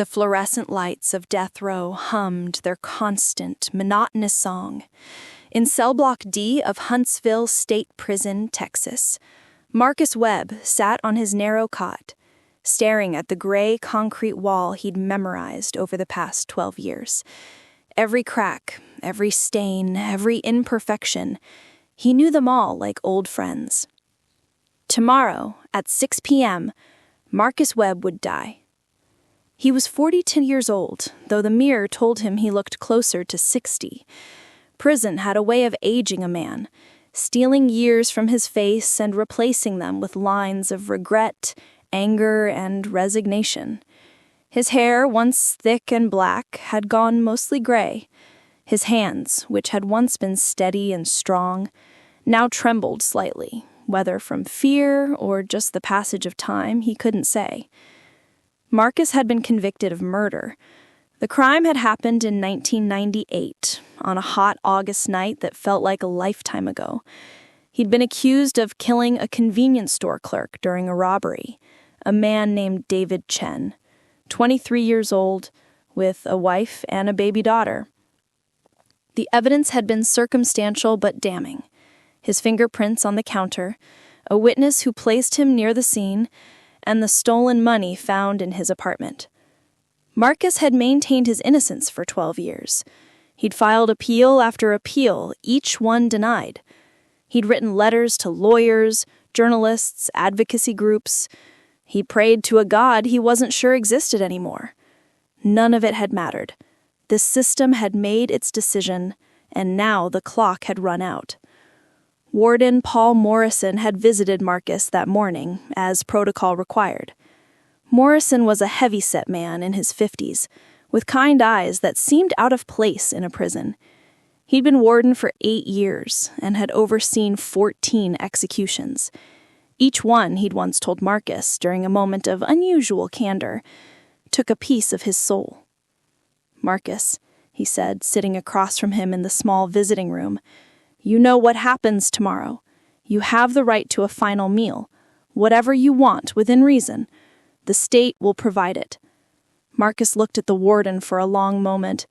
The fluorescent lights of death row hummed their constant, monotonous song. In cell block D of Huntsville State Prison, Texas, Marcus Webb sat on his narrow cot, staring at the gray concrete wall he'd memorized over the past 12 years. Every crack, every stain, every imperfection, he knew them all like old friends. Tomorrow, at 6 p.m., Marcus Webb would die. He was 42 years old, though the mirror told him he looked closer to 60. Prison had a way of aging a man, stealing years from his face and replacing them with lines of regret, anger, and resignation. His hair, once thick and black, had gone mostly gray. His hands, which had once been steady and strong, now trembled slightly, whether from fear or just the passage of time, he couldn't say. Marcus had been convicted of murder. The crime had happened in 1998, on a hot August night that felt like a lifetime ago. He'd been accused of killing a convenience store clerk during a robbery, a man named David Chen, 23 years old, with a wife and a baby daughter. The evidence had been circumstantial but damning. His fingerprints on the counter, a witness who placed him near the scene, and the stolen money found in his apartment. Marcus had maintained his innocence for 12 years. He'd filed appeal after appeal, each one denied. He'd written letters to lawyers, journalists, advocacy groups. He prayed to a God he wasn't sure existed anymore. None of it had mattered. The system had made its decision, and now the clock had run out. Warden Paul Morrison had visited Marcus that morning, as protocol required. Morrison was a heavy-set man in his 50s, with kind eyes that seemed out of place in a prison. He'd been warden for 8 years and had overseen 14 executions. Each one, he'd once told Marcus, during a moment of unusual candor, took a piece of his soul. "Marcus," he said, sitting across from him in the small visiting room, "you know what happens tomorrow. You have the right to a final meal, whatever you want within reason. The state will provide it." Marcus looked at the warden for a long moment.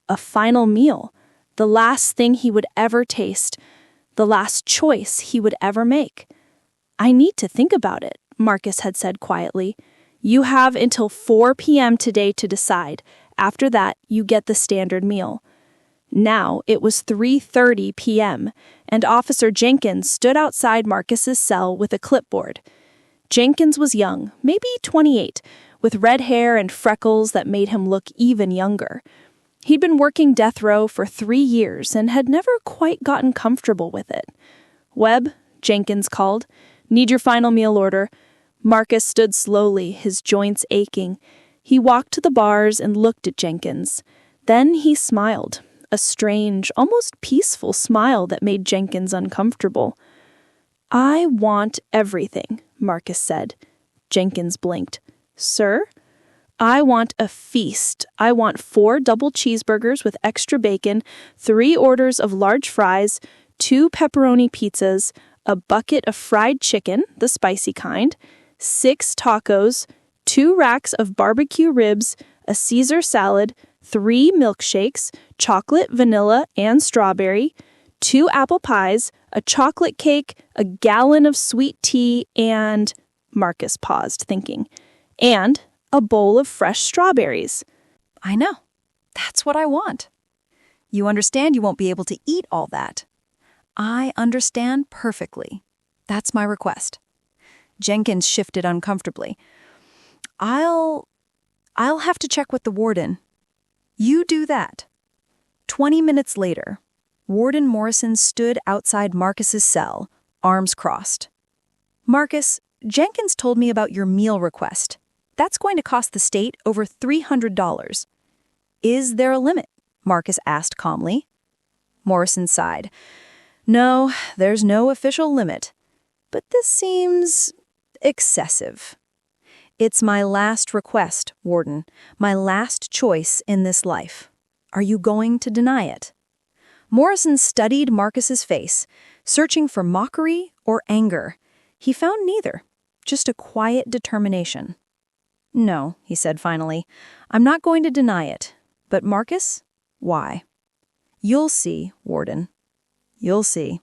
A final meal, the last thing he would ever taste, the last choice he would ever make. "I need to think about it," Marcus had said quietly. "You have until 4 p.m. today to decide. After that, you get the standard meal." Now it was 3:30 p.m., and Officer Jenkins stood outside Marcus's cell with a clipboard. Jenkins was young, maybe 28, with red hair and freckles that made him look even younger. He'd been working death row for 3 years and had never quite gotten comfortable with it. "Webb," Jenkins called, "need your final meal order." Marcus stood slowly, his joints aching. He walked to the bars and looked at Jenkins. Then he smiled, a strange, almost peaceful smile that made Jenkins uncomfortable. "I want everything," Marcus said. Jenkins blinked. "Sir?" "I want a feast. I want 4 double cheeseburgers with extra bacon, 3 orders of large fries, 2 pepperoni pizzas, a bucket of fried chicken, the spicy kind, 6 tacos, 2 racks of barbecue ribs, a Caesar salad, 3 milkshakes, chocolate, vanilla, and strawberry, 2 apple pies, a chocolate cake, a gallon of sweet tea, and," Marcus paused, thinking, "and a bowl of fresh strawberries." "I know. That's what I want." "You understand you won't be able to eat all that." "I understand perfectly. That's my request." Jenkins shifted uncomfortably. I'll have to check with the warden." "You do that." 20 minutes later, Warden Morrison stood outside Marcus's cell, arms crossed. "Marcus, Jenkins told me about your meal request. That's going to cost the state over $300. "Is there a limit?" Marcus asked calmly. Morrison sighed. "No, there's no official limit. But this seems excessive." "It's my last request, Warden, my last choice in this life. Are you going to deny it?" Morrison studied Marcus's face, searching for mockery or anger. He found neither, just a quiet determination. No, he said finally. I'm not going to deny it. But Marcus? Why? You'll see, Warden. You'll see.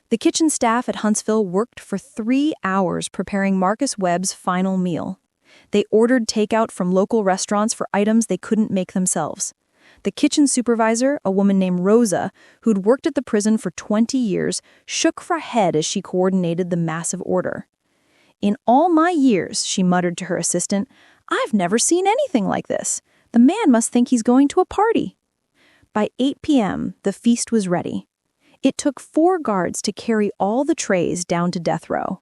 The kitchen staff at Huntsville worked for 3 hours preparing Marcus Webb's final meal. They ordered takeout from local restaurants for items they couldn't make themselves. The kitchen supervisor, a woman named Rosa, who'd worked at the prison for 20 years, shook her head as she coordinated the massive order. In all my years, she muttered to her assistant, I've never seen anything like this. The man must think he's going to a party. By 8 p.m., the feast was ready. It took 4 guards to carry all the trays down to death row.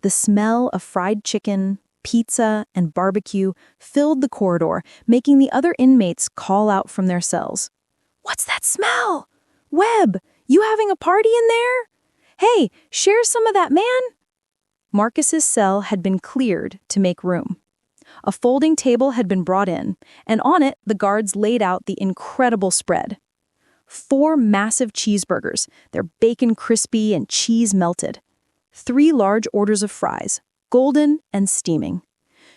The smell of fried chicken, pizza, and barbecue filled the corridor, making the other inmates call out from their cells. What's that smell? Webb, you having a party in there? Hey, share some of that, man. Marcus's cell had been cleared to make room. A folding table had been brought in, and on it the guards laid out the incredible spread. 4 massive cheeseburgers, their bacon crispy and cheese melted. 3 large orders of fries, golden and steaming.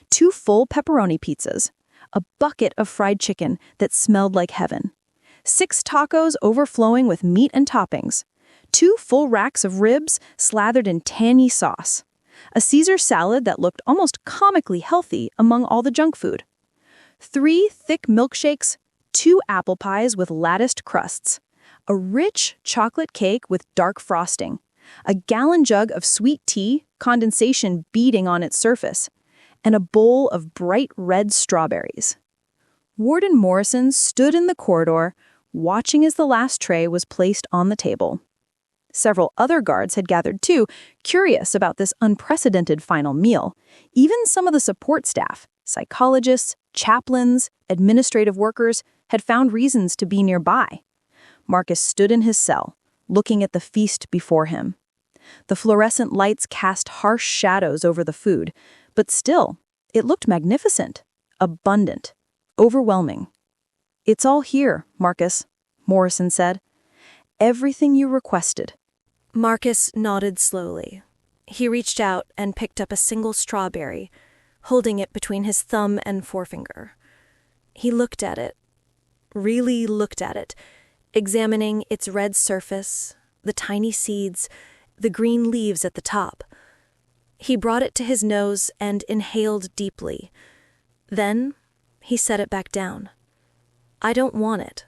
2 full pepperoni pizzas. A bucket of fried chicken that smelled like heaven. 6 tacos overflowing with meat and toppings. 2 full racks of ribs slathered in tangy sauce. A Caesar salad that looked almost comically healthy among all the junk food. 3 thick milkshakes, 2 apple pies with latticed crusts. A rich chocolate cake with dark frosting. A gallon jug of sweet tea, condensation beading on its surface. And a bowl of bright red strawberries. Warden Morrison stood in the corridor, watching as the last tray was placed on the table. Several other guards had gathered too, curious about this unprecedented final meal. Even some of the support staff, psychologists, chaplains, administrative workers, had found reasons to be nearby. Marcus stood in his cell, looking at the feast before him. The fluorescent lights cast harsh shadows over the food, but still, it looked magnificent, abundant, overwhelming. It's all here, Marcus, Morrison said. Everything you requested. Marcus nodded slowly. He reached out and picked up a single strawberry, holding it between his thumb and forefinger. He looked at it, really looked at it, examining its red surface, the tiny seeds, the green leaves at the top. He brought it to his nose and inhaled deeply. Then he set it back down. I don't want it,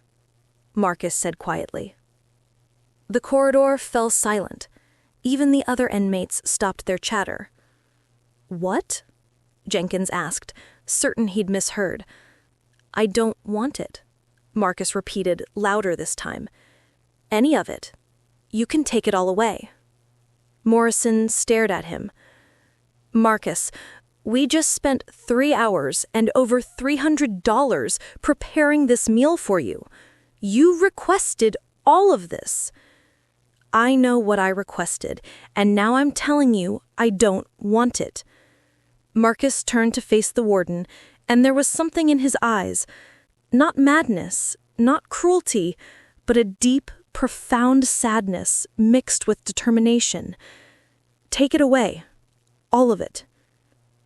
Marcus said quietly. The corridor fell silent. Even the other inmates stopped their chatter. What? Jenkins asked, certain he'd misheard. I don't want it, Marcus repeated, louder this time. Any of it. You can take it all away. Morrison stared at him. Marcus, we just spent 3 hours and over $300 preparing this meal for you. You requested all of this. I know what I requested, and now I'm telling you I don't want it. Marcus turned to face the warden, and there was something in his eyes. Not madness, not cruelty, but a deep, profound sadness mixed with determination. Take it away. All of it.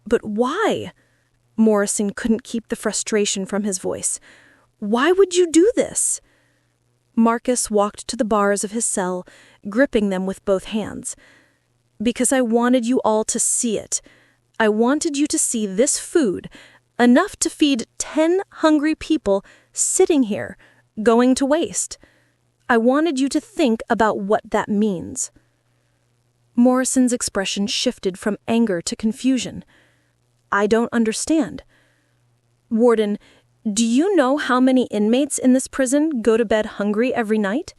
But why? Morrison couldn't keep the frustration from his voice. Why would you do this? Marcus walked to the bars of his cell, gripping them with both hands. Because I wanted you all to see it. I wanted you to see this food, enough to feed 10 hungry people sitting here, going to waste. I wanted you to think about what that means. Morrison's expression shifted from anger to confusion. I don't understand. Warden, do you know how many inmates in this prison go to bed hungry every night?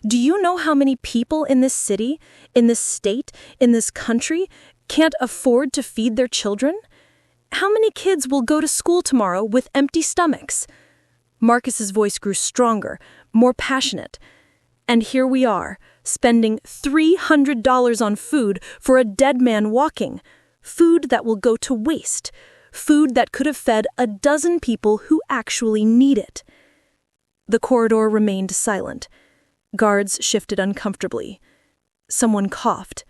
Do you know how many people in this city, in this state, in this country can't afford to feed their children? How many kids will go to school tomorrow with empty stomachs? Marcus's voice grew stronger, more passionate. And here we are, spending $300 on food for a dead man walking, food that will go to waste, food that could have fed a dozen people who actually need it. The corridor remained silent. Guards shifted uncomfortably. Someone coughed.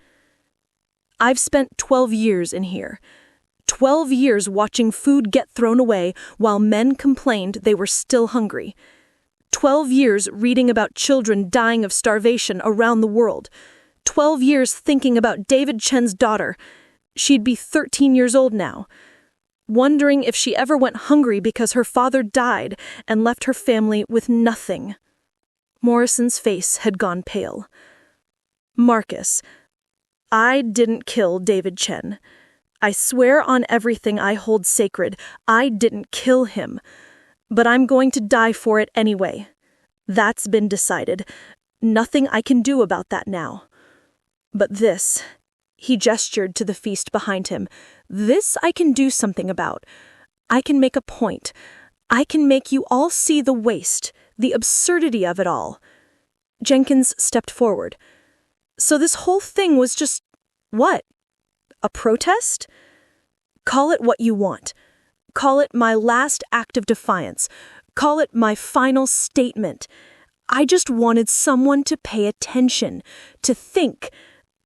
I've spent 12 years in here. 12 years watching food get thrown away while men complained they were still hungry. 12 years reading about children dying of starvation around the world. 12 years thinking about David Chen's daughter. She'd be 13 years old now. Wondering if she ever went hungry because her father died and left her family with nothing. Morrison's face had gone pale. Marcus, I didn't kill David Chen. I swear on everything I hold sacred, I didn't kill him. But I'm going to die for it anyway. That's been decided. Nothing I can do about that now. But this, he gestured to the feast behind him, this I can do something about. I can make a point. I can make you all see the waste, the absurdity of it all. Jenkins stepped forward. So this whole thing was just, what? A protest? Call it what you want. Call it my last act of defiance. Call it my final statement. I just wanted someone to pay attention, to think,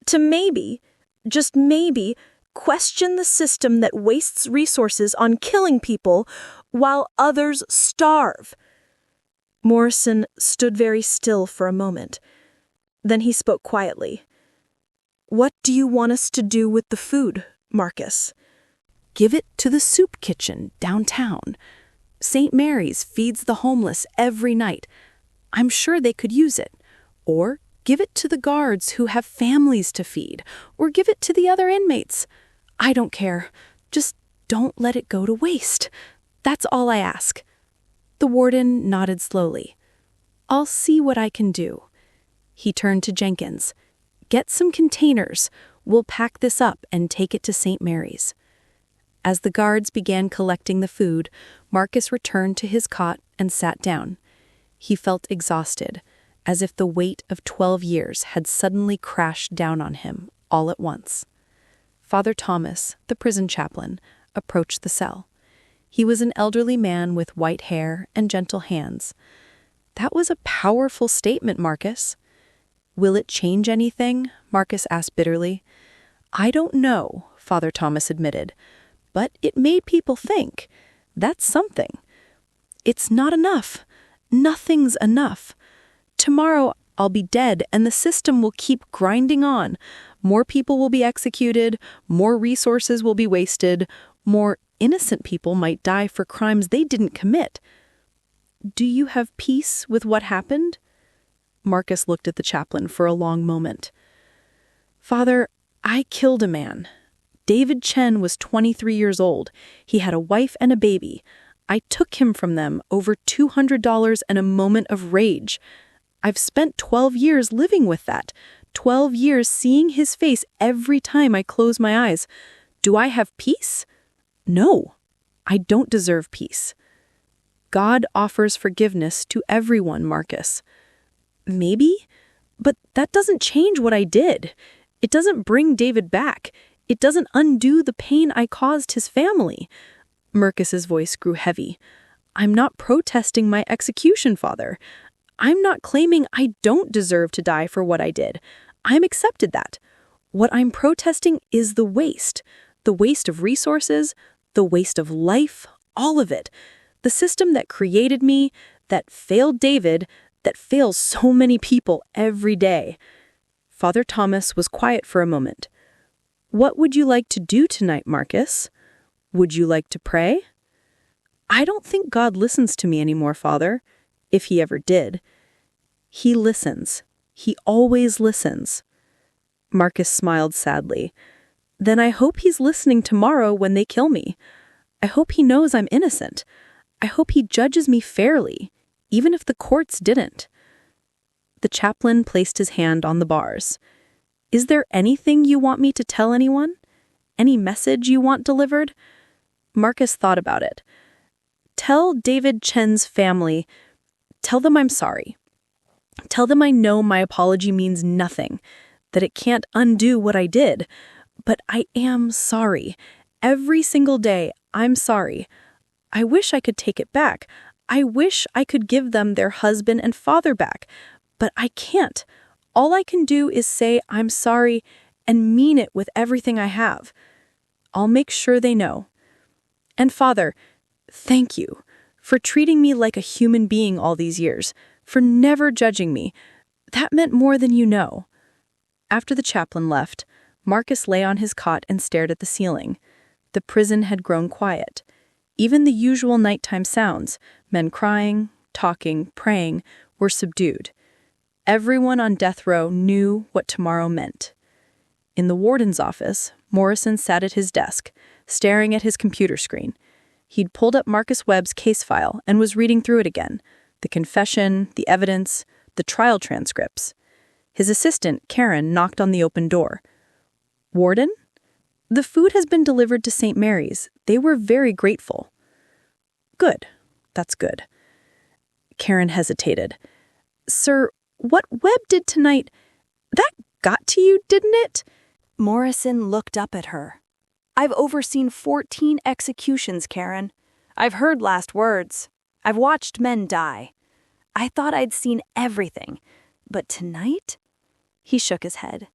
to maybe, just maybe, question the system that wastes resources on killing people while others starve. Morrison stood very still for a moment. Then he spoke quietly. What do you want us to do with the food, Marcus? Give it to the soup kitchen downtown. St. Mary's feeds the homeless every night. I'm sure they could use it. Or give it to the guards who have families to feed. Or give it to the other inmates. I don't care. Just don't let it go to waste. That's all I ask. The warden nodded slowly. I'll see what I can do. He turned to Jenkins. Get some containers. We'll pack this up and take it to St. Mary's. As the guards began collecting the food, Marcus returned to his cot and sat down. He felt exhausted, as if the weight of 12 years had suddenly crashed down on him all at once. Father Thomas, the prison chaplain, approached the cell. He was an elderly man with white hair and gentle hands. That was a powerful statement, Marcus. Will it change anything? Marcus asked bitterly. I don't know, Father Thomas admitted, but it made people think. That's something. It's not enough. Nothing's enough. Tomorrow I'll be dead and the system will keep grinding on. More people will be executed, more resources will be wasted, more innocent people might die for crimes they didn't commit. Do you have peace with what happened? Marcus looked at the chaplain for a long moment. Father, I killed a man. David Chen was 23 years old. He had a wife and a baby. I took him from them over $200 in a moment of rage. I've spent 12 years living with that. 12 years seeing his face every time I close my eyes. Do I have peace? No, I don't deserve peace. God offers forgiveness to everyone, Marcus. Maybe, but that doesn't change what I did. It doesn't bring David back. It doesn't undo the pain I caused his family. Marcus's voice grew heavy. I'm not protesting my execution, Father. I'm not claiming I don't deserve to die for what I did. I'm accepted that. What I'm protesting is the waste of resources, the waste of life, all of it. The system that created me, that failed David, that fails so many people every day. Father Thomas was quiet for a moment. What would you like to do tonight, Marcus? Would you like to pray? I don't think God listens to me anymore, Father, if he ever did. He listens. He always listens. Marcus smiled sadly. Then I hope he's listening tomorrow when they kill me. I hope he knows I'm innocent. I hope he judges me fairly, even if the courts didn't. The chaplain placed his hand on the bars. Is there anything you want me to tell anyone? Any message you want delivered? Marcus thought about it. Tell David Chen's family. Tell them I'm sorry. Tell them I know my apology means nothing, that it can't undo what I did. But I am sorry. Every single day, I'm sorry. I wish I could take it back. I wish I could give them their husband and father back. But I can't. All I can do is say I'm sorry and mean it with everything I have. I'll make sure they know. And Father, thank you for treating me like a human being all these years, for never judging me. That meant more than you know." After the chaplain left, Marcus lay on his cot and stared at the ceiling. The prison had grown quiet. Even the usual nighttime sounds, men crying, talking, praying, were subdued. Everyone on death row knew what tomorrow meant. In the warden's office, Morrison sat at his desk, staring at his computer screen. He'd pulled up Marcus Webb's case file and was reading through it again. The confession, the evidence, the trial transcripts. His assistant, Karen, knocked on the open door. "Warden? The food has been delivered to St. Mary's. They were very grateful." "Good. That's good." Karen hesitated. "Sir, what Webb did tonight, that got to you, didn't it?" Morrison looked up at her. "I've overseen 14 executions, Karen. I've heard last words. I've watched men die. I thought I'd seen everything. But tonight?" He shook his head.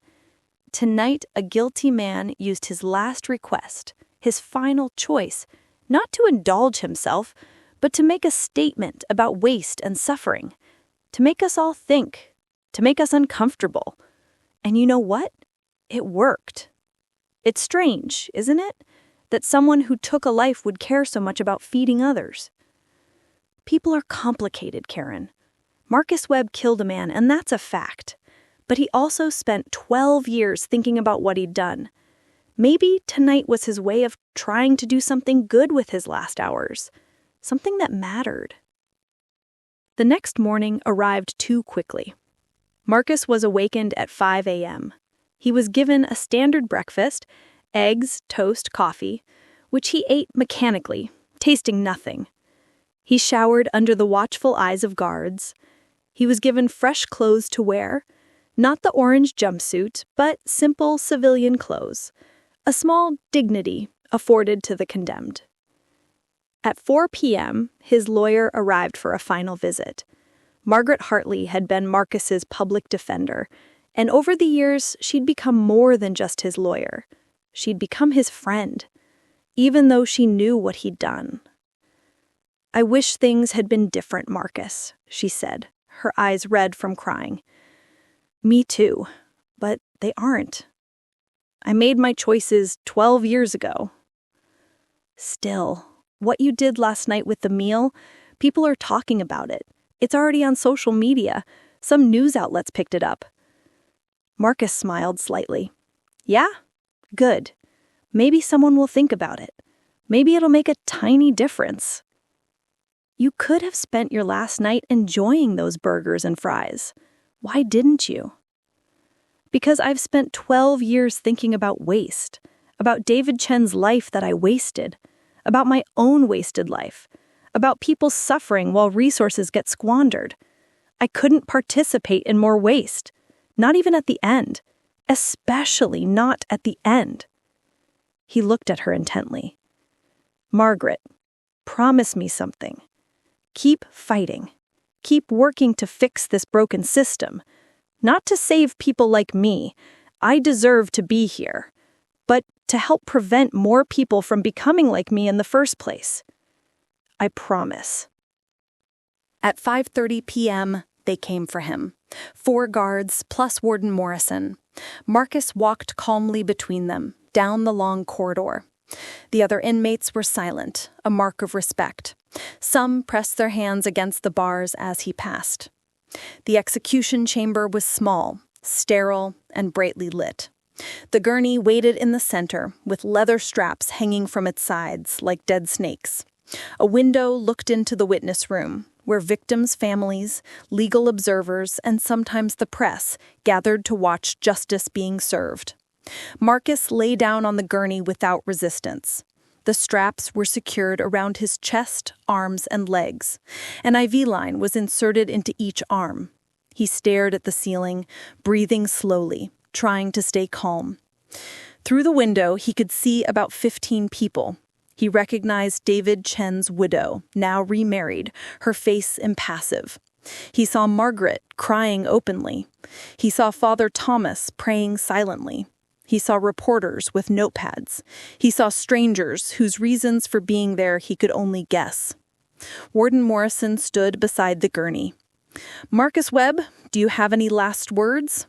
"Tonight, a guilty man used his last request, his final choice, not to indulge himself, but to make a statement about waste and suffering, to make us all think, to make us uncomfortable. And you know what? It worked. It's strange, isn't it, that someone who took a life would care so much about feeding others? People are complicated, Karen. Marcus Webb killed a man, and that's a fact. But he also spent 12 years thinking about what he'd done. Maybe tonight was his way of trying to do something good with his last hours, something that mattered. The next morning arrived too quickly. Marcus was awakened at 5 a.m. He was given a standard breakfast, eggs, toast, coffee, which he ate mechanically, tasting nothing. He showered under the watchful eyes of guards. He was given fresh clothes to wear, not the orange jumpsuit, but simple civilian clothes, a small dignity afforded to the condemned. At 4 p.m., his lawyer arrived for a final visit. Margaret Hartley had been Marcus's public defender, and over the years, she'd become more than just his lawyer. She'd become his friend, even though she knew what he'd done. "I wish things had been different, Marcus," she said, her eyes red from crying. "Me too, but they aren't. I made my choices 12 years ago." "Still, what you did last night with the meal, people are talking about it. It's already on social media. Some news outlets picked it up." Marcus smiled slightly. "Yeah? Good. Maybe someone will think about it. Maybe it'll make a tiny difference." "You could have spent your last night enjoying those burgers and fries. Why didn't you?" "Because I've spent 12 years thinking about waste, about David Chen's life that I wasted, about my own wasted life, about people suffering while resources get squandered. I couldn't participate in more waste, not even at the end, especially not at the end." He looked at her intently. "Margaret, promise me something. Keep fighting. Keep working to fix this broken system. Not to save people like me. I deserve to be here. But to help prevent more people from becoming like me in the first place. I promise." At 5:30 p.m., they came for him. 4 guards plus Warden Morrison. Marcus walked calmly between them, down the long corridor. The other inmates were silent, a mark of respect. Some pressed their hands against the bars as he passed. The execution chamber was small, sterile, and brightly lit. The gurney waited in the center, with leather straps hanging from its sides like dead snakes. A window looked into the witness room, where victims' families, legal observers, and sometimes the press gathered to watch justice being served. Marcus lay down on the gurney without resistance. The straps were secured around his chest, arms, and legs. An IV line was inserted into each arm. He stared at the ceiling, breathing slowly, trying to stay calm. Through the window, he could see about 15 people. He recognized David Chen's widow, now remarried, her face impassive. He saw Margaret crying openly. He saw Father Thomas praying silently. He saw reporters with notepads. He saw strangers whose reasons for being there he could only guess. Warden Morrison stood beside the gurney. "Marcus Webb, do you have any last words?"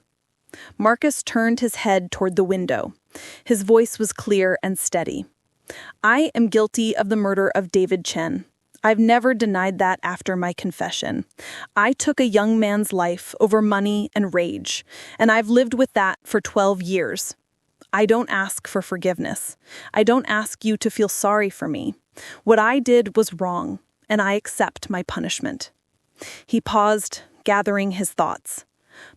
Marcus turned his head toward the window. His voice was clear and steady. "I am guilty of the murder of David Chen. I've never denied that after my confession. I took a young man's life over money and rage, and I've lived with that for 12 years. I don't ask for forgiveness. I don't ask you to feel sorry for me. What I did was wrong, and I accept my punishment." He paused, gathering his thoughts.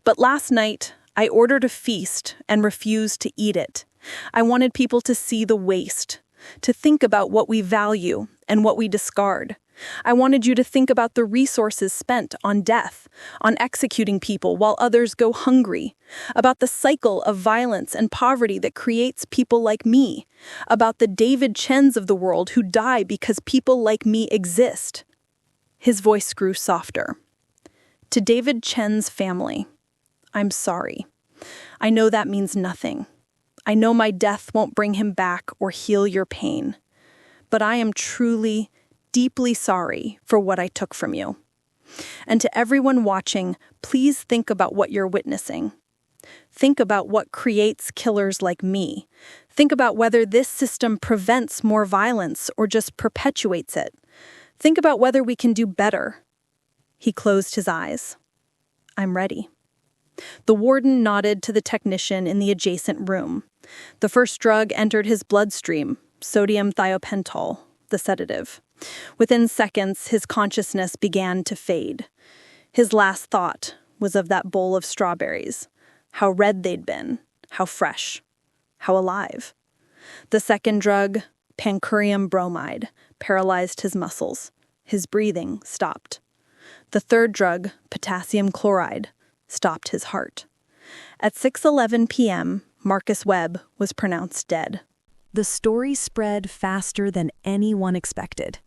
"But last night, I ordered a feast and refused to eat it. I wanted people to see the waste, to think about what we value and what we discard. I wanted you to think about the resources spent on death, on executing people while others go hungry, about the cycle of violence and poverty that creates people like me, about the David Chens of the world who die because people like me exist." His voice grew softer. "To David Chen's family, I'm sorry. I know that means nothing. I know my death won't bring him back or heal your pain. But I am truly, deeply sorry for what I took from you. And to everyone watching, please think about what you're witnessing. Think about what creates killers like me. Think about whether this system prevents more violence or just perpetuates it. Think about whether we can do better." He closed his eyes. "I'm ready." The warden nodded to the technician in the adjacent room. The first drug entered his bloodstream, sodium thiopental, the sedative. Within seconds, his consciousness began to fade. His last thought was of that bowl of strawberries, how red they'd been, how fresh, how alive. The second drug, pancurium bromide, paralyzed his muscles. His breathing stopped. The third drug, potassium chloride, stopped his heart. At 6:11 p.m., Marcus Webb was pronounced dead. The story spread faster than anyone expected.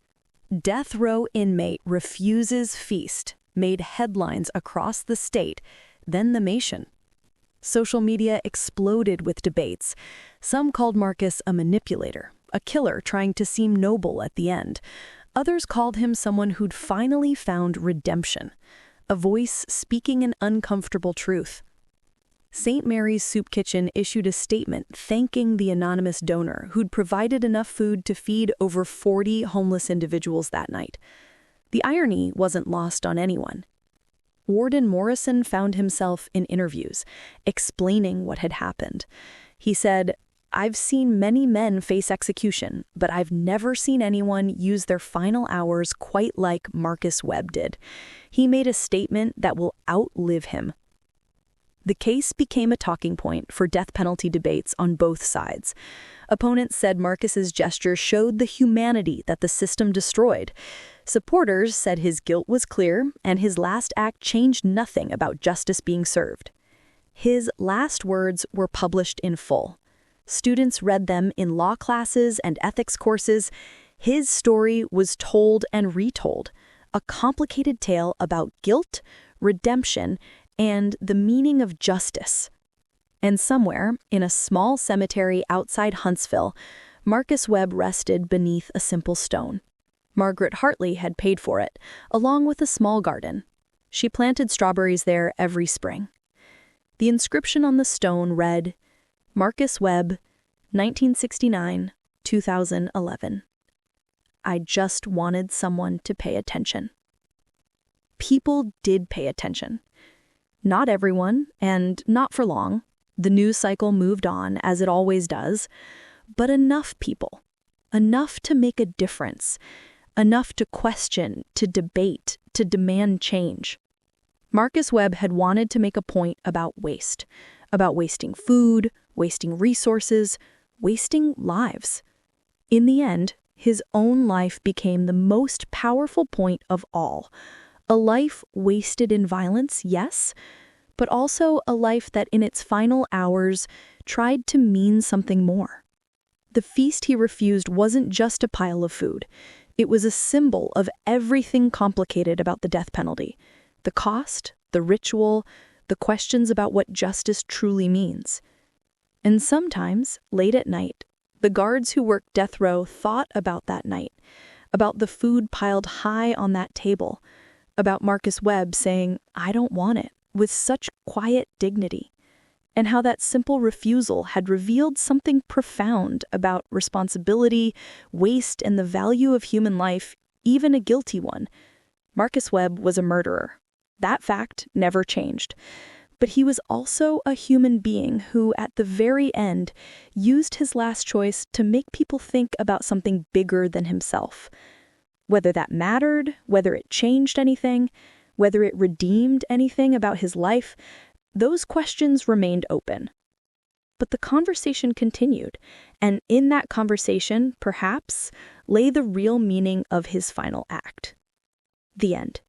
Death row inmate refuses feast made headlines across the state, then the nation. Social media exploded with debates. Some called Marcus a manipulator, a killer trying to seem noble at the end. Others called him someone who'd finally found redemption, a voice speaking an uncomfortable truth. St. Mary's Soup Kitchen issued a statement thanking the anonymous donor who'd provided enough food to feed over 40 homeless individuals that night. The irony wasn't lost on anyone. Warden Morrison found himself in interviews, explaining what had happened. He said, "I've seen many men face execution, but I've never seen anyone use their final hours quite like Marcus Webb did. He made a statement that will outlive him." The case became a talking point for death penalty debates on both sides. Opponents said Marcus's gesture showed the humanity that the system destroyed. Supporters said his guilt was clear and his last act changed nothing about justice being served. His last words were published in full. Students read them in law classes and ethics courses. His story was told and retold, a complicated tale about guilt, redemption, and the meaning of justice. And somewhere, in a small cemetery outside Huntsville, Marcus Webb rested beneath a simple stone. Margaret Hartley had paid for it, along with a small garden. She planted strawberries there every spring. The inscription on the stone read, "Marcus Webb, 1969-2011. I just wanted someone to pay attention." People did pay attention. Not everyone, and not for long. The news cycle moved on, as it always does. But enough people. Enough to make a difference. Enough to question, to debate, to demand change. Marcus Webb had wanted to make a point about waste. About wasting food, wasting resources, wasting lives. In the end, his own life became the most powerful point of all. A life wasted in violence, yes, but also a life that in its final hours tried to mean something more. The feast he refused wasn't just a pile of food. It was a symbol of everything complicated about the death penalty. The cost, the ritual, the questions about what justice truly means. And sometimes, late at night, the guards who worked death row thought about that night, about the food piled high on that table, about Marcus Webb saying, "I don't want it," with such quiet dignity, and how that simple refusal had revealed something profound about responsibility, waste, and the value of human life, even a guilty one. Marcus Webb was a murderer. That fact never changed. But he was also a human being who, at the very end, used his last choice to make people think about something bigger than himself. Whether that mattered, whether it changed anything, whether it redeemed anything about his life, those questions remained open. But the conversation continued, and in that conversation, perhaps, lay the real meaning of his final act. The end.